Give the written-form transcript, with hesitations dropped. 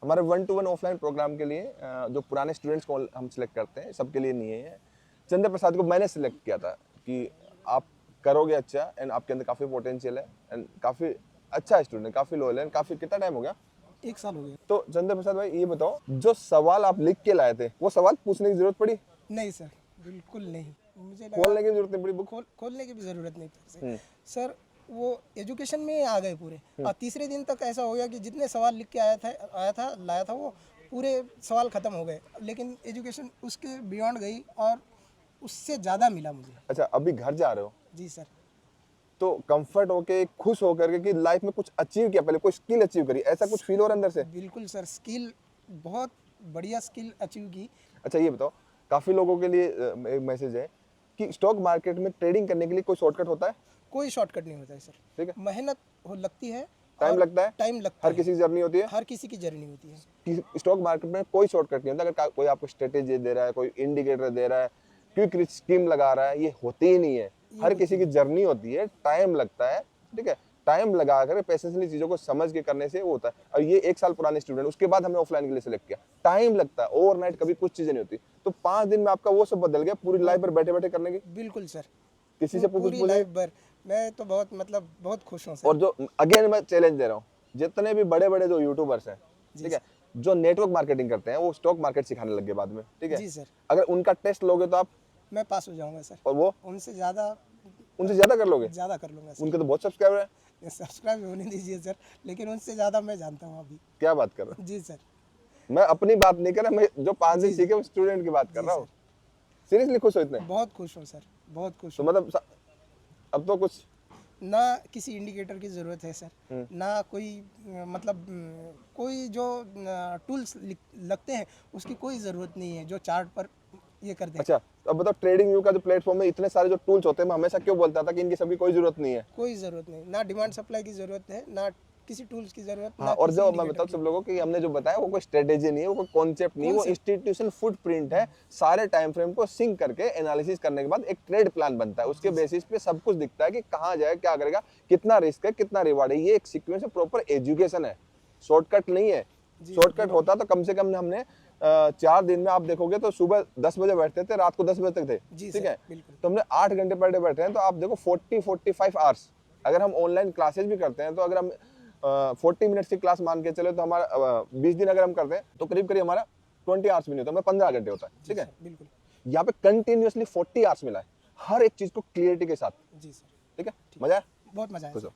हमारे 1-to-1 offline programme के लिए जो पुराने स्टूडेंट्स को हम सिलेक्ट करते हैं, सबके लिए नहीं है। चंद्र प्रसाद को मैंने सिलेक्ट किया था कि आप करोगे अच्छा एंड आपके अंदर काफ़ी पोटेंशियल है एंड काफ़ी अच्छा स्टूडेंट, काफ़ी लोयल है। काफ़ी कितना टाइम हो गया? 1 साल हो गया। तो चंद्र प्रसाद भाई ये बताओ, जो सवाल आप लिख के लाए थे वो सवाल पूछने की जरूरत पड़ी? नहीं सर, बिल्कुल नहीं। मुझे लगा खोलने की जरूरत नहीं पड़ी बुक? खोलने की भी ज़रूरत नहीं पड़ी सर। वो एजुकेशन में आ गए पूरे। और तीसरे दिन तक ऐसा हो गया कि जितने सवाल लिख के लाया था वो पूरे सवाल ख़त्म हो गए। लेकिन एजुकेशन उसके बियॉन्ड गई और उससे ज़्यादा मिला मुझे। अच्छा, अभी घर जा रहे हो जी सर। तो कंफर्ट होके, खुश होकर के कि लाइफ में कुछ अचीव किया, पहले कोई स्किल अचीव करी, ऐसा कुछ फील हो रहा है अंदर से? बिल्कुल सर, स्किल बहुत बढ़िया स्किल अचीव की। अच्छा ये बताओ, काफी लोगों के लिए एक मैसेज है कि स्टॉक मार्केट में ट्रेडिंग करने के लिए कोई शॉर्टकट होता है? कोई शॉर्टकट नहीं होता है सर। ठीक है, मेहनत लगती है, टाइम लगता है, टाइम लगता हर है। किसी की जर्नी होती है। हर किसी की जर्नी होती है। कि स्टॉक मार्केट में कोई शॉर्टकट नहीं होता। अगर कोई आपको स्ट्रेटेजी दे रहा है, कोई इंडिकेटर दे रहा है, क्विक स्कीम लगा रहा है, ये होती ही नहीं है। हर किसी की जर्नी होती है, टाइम लगता है। ठीक है, टाइम लगा कर पेशेंसली चीजों को समझ के करने से वो होता है। और ये 1 साल पुराने स्टूडेंट, उसके बाद हमने ऑफलाइन के लिए सिलेक्ट किया। टाइम लगता है, ओवरनाइट कभी कुछ चीजें नहीं होती। तो 5 दिन में आपका वो सब बदल गया, पूरी लाइफ पर बैठे बैठे करने की। बिल्कुल सर, किसी से कुछ पूरी पूछे? लाइफ भर। मैं तो बहुत खुश हूँ सर। और जो अगेन मैं चैलेंज दे रहा हूँ, जितने भी बड़े बड़े जो यूट्यूबर्स हैं, ठीक है, जो नेटवर्क मार्केटिंग करते हैं, वो स्टॉक मार्केट सिखाने लग गए बाद में। ठीक है जी सर। अगर उनका टेस्ट लोगे तो आप, मैं पास हो जाऊंगा सर। और वो उनसे ज़्यादा कर लोगे। कर लूँगा सर। उनके तो बहुत सब्सक्राइबर है। सब्सक्राइब होने दीजिए सर, लेकिन उनसे ज़्यादा मैं जानता हूँ अभी। क्या बात कर रहे जी सर। हो? मैं अपनी बात नहीं कर रहा, मैं जो 5 दिन जी सीखे स्टूडेंट की बात कर जी रहा सर। हूँ। सीरियसली खुश हो इतने? बहुत खुश हूँ सर, बहुत खुश तो हूँ। मतलब अब तो कुछ ना किसी इंडिकेटर की ज़रूरत है सर, ना कोई कोई जो टूल्स लगते हैं उसकी कोई ज़रूरत नहीं है जो चार्ट पर ये कर दे। अच्छा, तो अब बताओ, ट्रेडिंग व्यू का जो प्लेटफॉर्म है, इतने सारे जो टूल्स होते हैं, मैं हमेशा क्यों बोलता था कि इनकी सबकी कोई जरूरत नहीं है। कोई ज़रूरत नहीं, ना डिमांड सप्लाई की ज़रूरत है, ना किसी टूल्स की ज़रूरत, हाँ, ना और किसी जो मैं इंडिकेटर बताऊँ की। सब लोगों को, हमने जो बताया वो कोई स्ट्रेटेजी नहीं है, वो कोई कॉन्सेप्ट नहीं है, वो इंस्टीट्यूशन फुटप्रिंट है। सारे टाइम फ्रेम को सिंक करके एनालिसिस करने के बाद एक ट्रेड प्लान बनता है। उसके बेसिस पे सब कुछ दिखता है कि कहाँ जाए, क्या करेगा, कितना रिस्क है, कितना रिवार्ड है। ये एक सीक्वेंस है, प्रॉपर एजुकेशन है, शॉर्टकट नहीं है। शॉर्टकट होता तो कम से कम हमने 4 दिन में, आप देखोगे तो सुबह 10 बजे बैठते थे, रात को 10 बजे तक थे। ठीक है, तो हमने 8 घंटे पर डे बैठे हैं, तो आप देखो 40-45 आवर्स। अगर हम ऑनलाइन क्लासेस भी करते हैं, तो अगर हम 40 मिनट्स की क्लास मान के चले, तो हमारा 20 दिन अगर हम करते हैं तो करीब करीब हमारा 20 आवर्स भी नहीं होता, हमें 15 घंटे होता है। ठीक है, बिल्कुल। यहाँ पे कंटिन्यूअसली 40 आवर्स मिला है, हर एक चीज को क्लियरिटी के साथ। जी सर। ठीक है, मजा है, बहुत मज़ा आया।